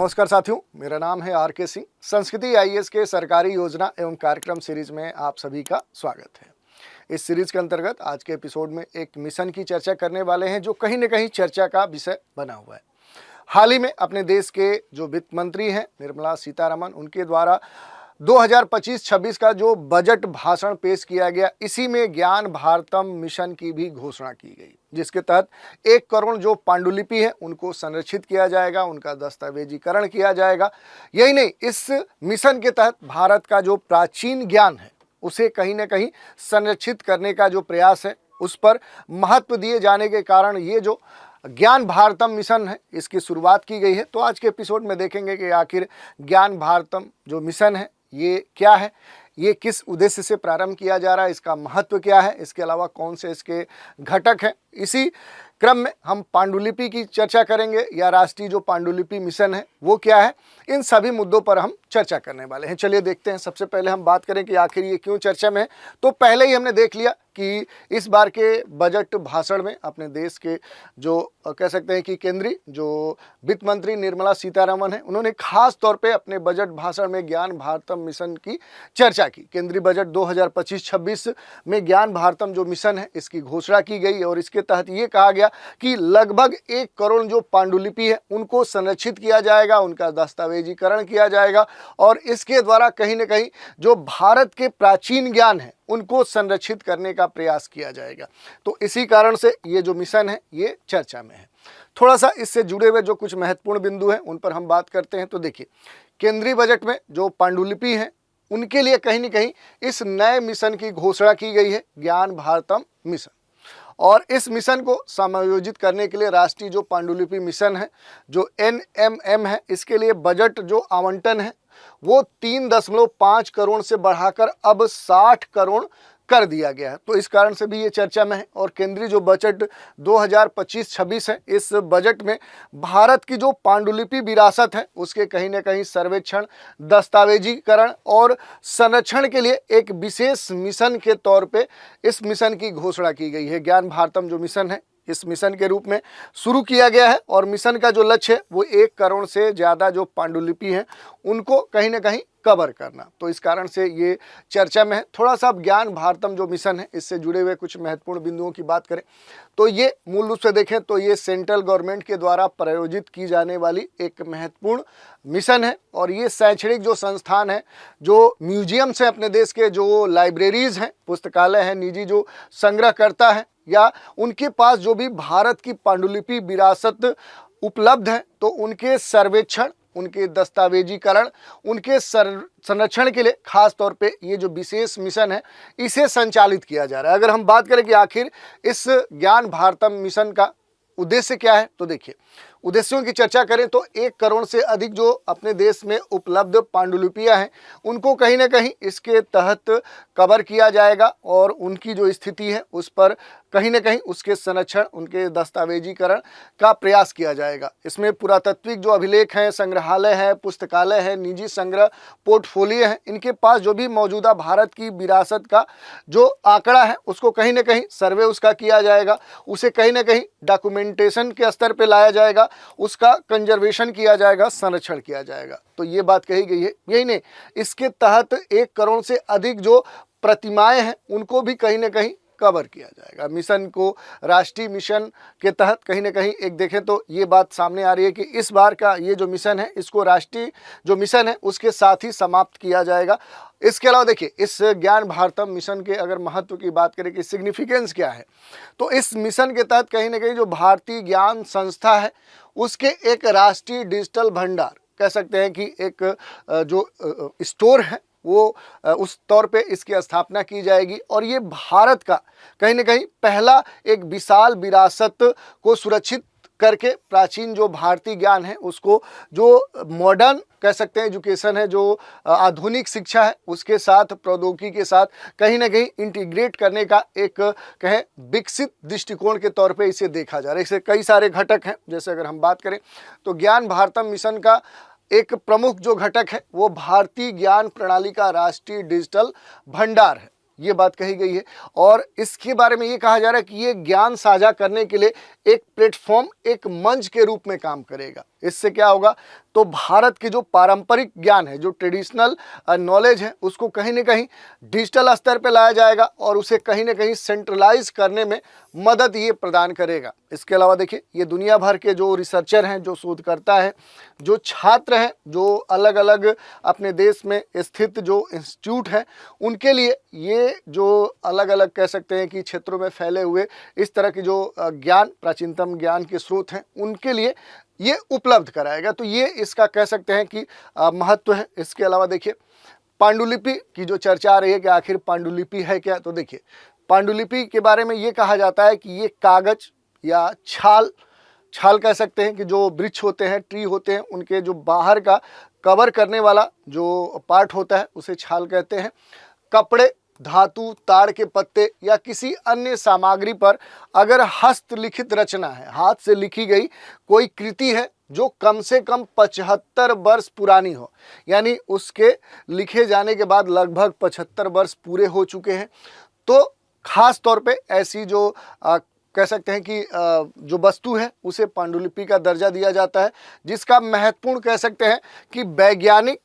नमस्कार साथियों, मेरा नाम है आर.के. सिंह। संस्कृति आईएएस के सरकारी योजना एवं कार्यक्रम सीरीज में आप सभी का स्वागत है। इस सीरीज के अंतर्गत आज के एपिसोड में एक मिशन की चर्चा करने वाले हैं जो कहीं न कहीं चर्चा का विषय बना हुआ है। हाल ही में अपने देश के जो वित्त मंत्री हैं निर्मला सीतारमण, उनके द्वारा 2025-26 का जो बजट भाषण पेश किया गया, इसी में ज्ञान भारतम मिशन की भी घोषणा की गई, जिसके तहत 1 करोड़ जो पांडुलिपि है उनको संरक्षित किया जाएगा, उनका दस्तावेजीकरण किया जाएगा। यही नहीं, इस मिशन के तहत भारत का जो प्राचीन ज्ञान है उसे कहीं ना कहीं संरक्षित करने का जो प्रयास है उस पर महत्व दिए जाने के कारण ये जो ज्ञान भारतम मिशन है इसकी शुरुआत की गई है। तो आज के एपिसोड में देखेंगे कि आखिर ज्ञान भारतम जो मिशन है ये क्या है, ये किस उद्देश्य से प्रारंभ किया जा रहा है, इसका महत्व क्या है, इसके अलावा कौन से इसके घटक हैं। इसी क्रम में हम पांडुलिपि की चर्चा करेंगे या राष्ट्रीय जो पांडुलिपि मिशन है वो क्या है, इन सभी मुद्दों पर हम चर्चा करने वाले हैं। चलिए देखते हैं। सबसे पहले हम बात करें कि आखिर ये क्यों चर्चा में है। तो पहले ही हमने देख लिया कि इस बार के बजट भाषण में अपने देश के जो कह सकते हैं कि केंद्रीय जो वित्त मंत्री निर्मला सीतारमण है, उन्होंने खास तौर पे अपने बजट भाषण में ज्ञान भारतम मिशन की चर्चा की। केंद्रीय बजट 2025-26 में ज्ञान भारतम जो मिशन है इसकी घोषणा की गई और इसके तहत ये कहा गया कि लगभग 1 करोड़ जो पांडुलिपि है उनको संरक्षित किया जाएगा, उनका दस्तावेजीकरण किया जाएगा और इसके द्वारा कहीं ना कहीं जो भारत के प्राचीन ज्ञान है उनको संरक्षित करने का प्रयास किया जाएगा। तो इसी कारण से ये जो मिशन है ये चर्चा में है। थोड़ा सा इससे जुड़े हुए जो कुछ महत्वपूर्ण बिंदु हैं उन पर हम बात करते हैं। तो देखिए, केंद्रीय बजट में जो पांडुलिपि है उनके लिए कहीं ना कहीं इस नए मिशन की घोषणा की गई है, ज्ञान भारतम मिशन। और इस मिशन को समायोजित करने के लिए राष्ट्रीय जो पांडुलिपि मिशन है जो NMM है, इसके लिए बजट जो आवंटन है वो 3.5 करोड़ से बढ़ाकर अब 60 करोड़ कर दिया गया है। तो इस कारण से भी ये चर्चा में है। और केंद्रीय जो बजट 2025-26 है, इस बजट में भारत की जो पांडुलिपि विरासत है उसके कहीं ना कहीं सर्वेक्षण, दस्तावेजीकरण और संरक्षण के लिए एक विशेष मिशन के तौर पे इस मिशन की घोषणा की गई है। ज्ञान भारतम जो मिशन है इस मिशन के रूप में शुरू किया गया है और मिशन का जो लक्ष्य है वो 1 करोड़ से ज़्यादा जो पांडुलिपि हैं उनको कहीं ना कहीं कवर करना। तो इस कारण से ये चर्चा में है। थोड़ा सा अब ज्ञान भारतम जो मिशन है इससे जुड़े हुए कुछ महत्वपूर्ण बिंदुओं की बात करें तो ये मूल रूप से देखें तो ये सेंट्रल गवर्नमेंट के द्वारा प्रायोजित की जाने वाली एक महत्वपूर्ण मिशन है। और ये शैक्षणिक जो संस्थान है, जो म्यूजियम्स हैं अपने देश के, जो लाइब्रेरीज हैं, पुस्तकालय हैं, निजी जो संग्रहकर्ता हैं या उनके पास जो भी भारत की पांडुलिपि विरासत उपलब्ध है, तो उनके सर्वेक्षण, उनके दस्तावेजीकरण, उनके संरक्षण के लिए खास तौर पे ये जो विशेष मिशन है इसे संचालित किया जा रहा है। अगर हम बात करें कि आखिर इस ज्ञान भारतम मिशन का उद्देश्य क्या है, तो देखिए उद्देश्यों की चर्चा करें तो 1 करोड़ से अधिक जो अपने देश में उपलब्ध पांडुलिपियां हैं उनको कहीं ना कहीं इसके तहत कवर किया जाएगा और उनकी जो स्थिति है उस पर कहीं ना कहीं उसके संरक्षण, उनके दस्तावेजीकरण का प्रयास किया जाएगा। इसमें पुरातात्विक जो अभिलेख हैं, संग्रहालय है, पुस्तकालय है, निजी संग्रह पोर्टफोलियो है, इनके पास जो भी मौजूदा भारत की विरासत का जो आंकड़ा है उसको कहीं ना कहीं सर्वे उसका किया जाएगा, उसे कहीं ना कहीं डॉक्यूमेंटेशन के स्तर पे लाया जाएगा, उसका कंजर्वेशन किया जाएगा, संरक्षण किया जाएगा। तो ये बात कही गई है। यही नहीं, इसके तहत 1 करोड़ से अधिक जो प्रतिमाएं हैं उनको भी कहीं ना कहीं कवर किया जाएगा। मिशन को राष्ट्रीय मिशन के तहत कहीं ना कहीं एक देखें तो ये बात सामने आ रही है कि इस बार का ये जो मिशन है इसको राष्ट्रीय जो मिशन है उसके साथ ही समाप्त किया जाएगा। इसके अलावा देखिए, इस ज्ञान भारतम मिशन के अगर महत्व की बात करें कि सिग्निफिकेंस क्या है, तो इस मिशन के तहत कहीं ना कहीं जो भारतीय ज्ञान संस्था है उसके एक राष्ट्रीय डिजिटल भंडार कह सकते हैं कि एक जो स्टोर है वो उस तौर पे इसकी स्थापना की जाएगी। और ये भारत का कहीं ना कहीं पहला एक विशाल विरासत को सुरक्षित करके प्राचीन जो भारतीय ज्ञान है उसको जो मॉडर्न कह सकते हैं एजुकेशन है, जो आधुनिक शिक्षा है उसके साथ, प्रौद्योगिकी के साथ कहीं ना कहीं इंटीग्रेट करने का एक कहें विकसित दृष्टिकोण के तौर पे इसे देखा जा रहा है। इससे कई सारे घटक हैं। जैसे अगर हम बात करें तो ज्ञान भारतम मिशन का एक प्रमुख जो घटक है वो भारतीय ज्ञान प्रणाली का राष्ट्रीय डिजिटल भंडार है, ये बात कही गई है। और इसके बारे में ये कहा जा रहा है कि ये ज्ञान साझा करने के लिए एक प्लेटफॉर्म, एक मंच के रूप में काम करेगा। इससे क्या होगा, तो भारत के जो पारंपरिक ज्ञान है, जो ट्रेडिशनल नॉलेज है, उसको कहीं ना कहीं डिजिटल स्तर पे लाया जाएगा और उसे कहीं ना कहीं सेंट्रलाइज करने में मदद ये प्रदान करेगा। इसके अलावा देखिए, ये दुनिया भर के जो रिसर्चर हैं, जो शोधकर्ता हैं, जो छात्र हैं, जो अलग अलग अपने देश में स्थित जो इंस्टीट्यूट हैं, उनके लिए ये जो अलग अलग कह सकते हैं कि क्षेत्रों में फैले हुए इस तरह के जो ज्ञान, प्राचीनतम ज्ञान के स्रोत हैं, उनके लिए ये उपलब्ध कराएगा। तो ये इसका कह सकते हैं कि महत्व है। इसके अलावा देखिए, पांडुलिपि की जो चर्चा आ रही है कि आखिर पांडुलिपि है क्या, तो देखिए, पांडुलिपि के बारे में ये कहा जाता है कि ये कागज या छाल कह सकते हैं कि जो वृक्ष होते हैं, ट्री होते हैं, उनके जो बाहर का कवर करने वाला जो पार्ट होता है उसे छाल कहते हैं। कपड़े, धातु, ताड़ के पत्ते या किसी अन्य सामग्री पर अगर हस्तलिखित रचना है, हाथ से लिखी गई कोई कृति है जो कम से कम 75 वर्ष पुरानी हो, यानी उसके लिखे जाने के बाद लगभग 75 वर्ष पूरे हो चुके हैं, तो खास तौर पे ऐसी जो कह सकते हैं कि जो वस्तु है उसे पांडुलिपि का दर्जा दिया जाता है, जिसका महत्वपूर्ण कह सकते हैं कि वैज्ञानिक,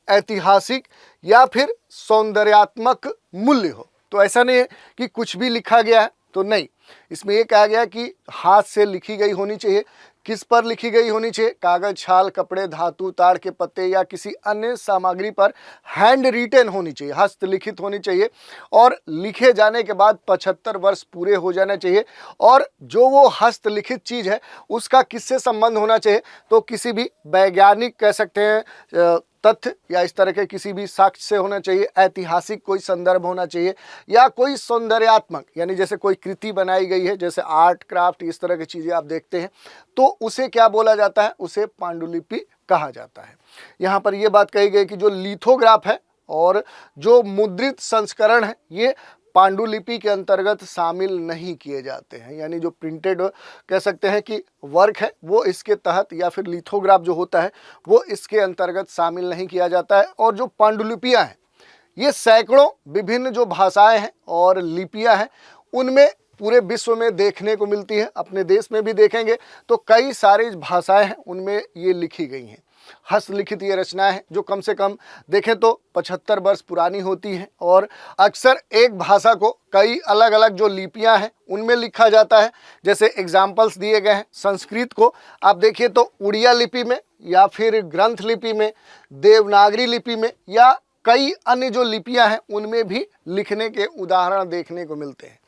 ऐतिहासिक या फिर सौंदर्यात्मक मूल्य हो। तो ऐसा नहीं है कि कुछ भी लिखा गया है, तो नहीं, इसमें ये कहा गया कि हाथ से लिखी गई होनी चाहिए। किस पर लिखी गई होनी चाहिए? कागज, छाल, कपड़े, धातु, ताड़ के पत्ते या किसी अन्य सामग्री पर हैंड रिटेन होनी चाहिए, हस्तलिखित होनी चाहिए, और लिखे जाने के बाद 75 वर्ष पूरे हो जाना चाहिए। और जो वो हस्तलिखित चीज़ है उसका किससे संबंध होना चाहिए? तो किसी भी वैज्ञानिक कह सकते हैं तथ्य या इस तरह के किसी भी साक्ष्य से होना चाहिए, ऐतिहासिक कोई संदर्भ होना चाहिए, या कोई सौंदर्यात्मक, यानी जैसे कोई कृति बनाई गई है, जैसे आर्ट, क्राफ्ट, इस तरह की चीज़ें आप देखते हैं, तो उसे क्या बोला जाता है? उसे पांडुलिपि कहा जाता है। यहाँ पर यह बात कही गई कि जो लिथोग्राफ है और जो मुद्रित संस्करण है, ये पांडुलिपि के अंतर्गत शामिल नहीं किए जाते हैं, यानी जो प्रिंटेड कह सकते हैं कि वर्क है वो इसके तहत, या फिर लिथोग्राफ जो होता है वो इसके अंतर्गत शामिल नहीं किया जाता है। और जो पांडुलिपियां हैं, ये सैकड़ों विभिन्न जो भाषाएं हैं और लिपियां हैं, उनमें पूरे विश्व में देखने को मिलती है। अपने देश में भी देखेंगे तो कई सारी भाषाएं हैं, उनमें ये लिखी गई हैं। हस्तलिखित ये रचनाएं हैं जो कम से कम देखें तो 75 वर्ष पुरानी होती हैं, और अक्सर एक भाषा को कई अलग अलग जो लिपियां हैं उनमें लिखा जाता है। जैसे एग्जाम्पल्स दिए गए हैं, संस्कृत को आप देखिए तो उड़िया लिपि में, या फिर ग्रंथ लिपि में, देवनागरी लिपि में, या कई अन्य जो लिपियां हैं उनमें भी लिखने के उदाहरण देखने को मिलते हैं।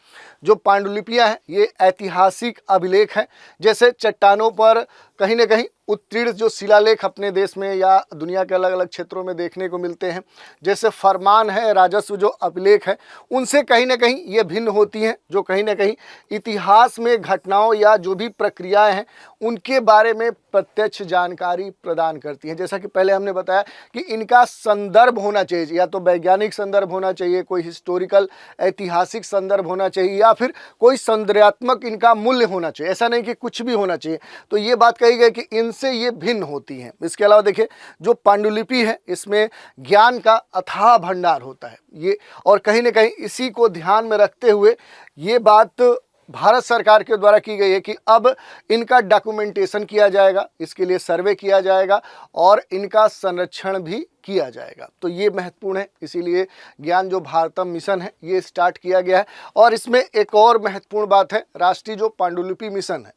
जो पांडुलिपियां हैं ये ऐतिहासिक अभिलेख हैं, जैसे चट्टानों पर कहीं न कहीं उत्तीर्ण जो शिलालेख अपने देश में या दुनिया के अलग अलग क्षेत्रों में देखने को मिलते हैं, जैसे फरमान है, राजस्व जो अभिलेख है, उनसे कहीं न कहीं ये भिन्न होती हैं, जो कहीं न कहीं इतिहास में घटनाओं या जो भी प्रक्रियाएं हैं उनके बारे में प्रत्यक्ष जानकारी प्रदान करती हैं। जैसा कि पहले हमने बताया कि इनका संदर्भ होना चाहिए, या तो वैज्ञानिक संदर्भ होना चाहिए, कोई हिस्टोरिकल ऐतिहासिक संदर्भ होना चाहिए, या फिर कोई सौंदर्यात्मक इनका मूल्य होना चाहिए। ऐसा नहीं कि कुछ भी होना चाहिए। तो ये बात कही गई कि इनसे ये भिन्न होती हैं। इसके अलावा देखिए, जो पांडुलिपि है इसमें ज्ञान का अथाह भंडार होता है ये, और कहीं न कहीं इसी को ध्यान में रखते हुए ये बात भारत सरकार के द्वारा की गई है कि अब इनका डॉक्यूमेंटेशन किया जाएगा, इसके लिए सर्वे किया जाएगा और इनका संरक्षण भी किया जाएगा। तो ये महत्वपूर्ण है, इसीलिए ज्ञान जो भारतम मिशन है ये स्टार्ट किया गया है। और इसमें एक और महत्वपूर्ण बात है, राष्ट्रीय जो पांडुलिपि मिशन है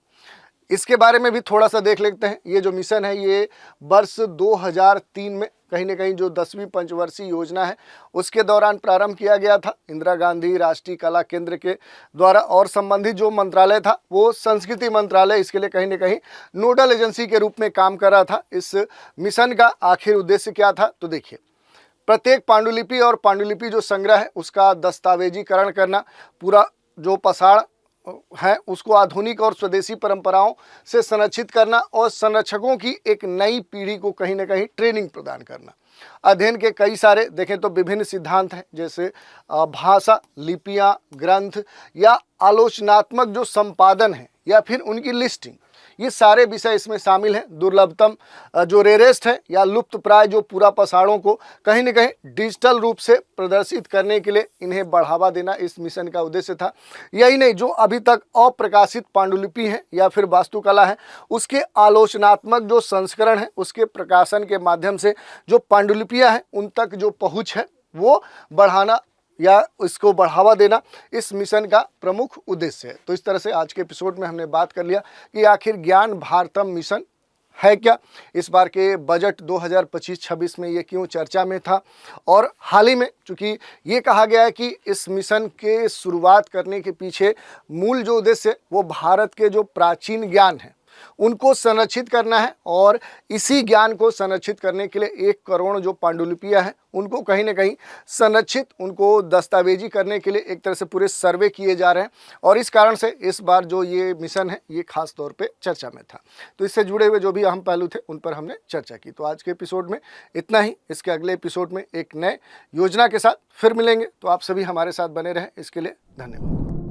इसके बारे में भी थोड़ा सा देख लेते हैं। ये जो मिशन है ये वर्ष 2003 में कहीं न कहीं जो 10वीं पंचवर्षीय योजना है उसके दौरान प्रारंभ किया गया था, इंदिरा गांधी राष्ट्रीय कला केंद्र के द्वारा। और संबंधित जो मंत्रालय था वो संस्कृति मंत्रालय इसके लिए कहीं न कहीं नोडल एजेंसी के रूप में काम कर रहा था। इस मिशन का आखिर उद्देश्य क्या था? तो देखिए, प्रत्येक पांडुलिपि और पांडुलिपि जो संग्रह है उसका दस्तावेजीकरण करना, पूरा जो पसाड़ है उसको आधुनिक और स्वदेशी परंपराओं से संरक्षित करना, और संरक्षकों की एक नई पीढ़ी को कहीं ना कहीं ट्रेनिंग प्रदान करना। अध्ययन के कई सारे देखें तो विभिन्न सिद्धांत हैं, जैसे भाषा, लिपियां, ग्रंथ या आलोचनात्मक जो संपादन है या फिर उनकी लिस्टिंग, ये सारे विषय इसमें शामिल हैं। दुर्लभतम जो रेरेस्ट है या लुप्त प्राय जो पुरा पसाड़ों को कहीं न कहीं डिजिटल रूप से प्रदर्शित करने के लिए इन्हें बढ़ावा देना इस मिशन का उद्देश्य था। यही नहीं, जो अभी तक अप्रकाशित पांडुलिपि है या फिर वास्तुकला है, उसके आलोचनात्मक जो संस्करण है उसके प्रकाशन के माध्यम से जो पांडुलिपियां हैं उन तक जो पहुंच है वो बढ़ाना या इसको बढ़ावा देना इस मिशन का प्रमुख उद्देश्य है। तो इस तरह से आज के एपिसोड में हमने बात कर लिया कि आखिर ज्ञान भारतम मिशन है क्या, इस बार के बजट 2025-26 में ये क्यों चर्चा में था, और हाल ही में चूँकि ये कहा गया है कि इस मिशन के शुरुआत करने के पीछे मूल जो उद्देश्य है वो भारत के जो प्राचीन ज्ञान है उनको संरक्षित करना है, और इसी ज्ञान को संरक्षित करने के लिए 1 करोड़ जो पांडुलिपियां हैं उनको कहीं ना कहीं संरक्षित, उनको दस्तावेजी करने के लिए एक तरह से पूरे सर्वे किए जा रहे हैं, और इस कारण से इस बार जो ये मिशन है ये खास तौर पे चर्चा में था। तो इससे जुड़े हुए जो भी अहम पहलू थे उन पर हमने चर्चा की। तो आज के एपिसोड में इतना ही। इसके अगले एपिसोड में एक नए योजना के साथ फिर मिलेंगे, तो आप सभी हमारे साथ बने रहें। इसके लिए धन्यवाद।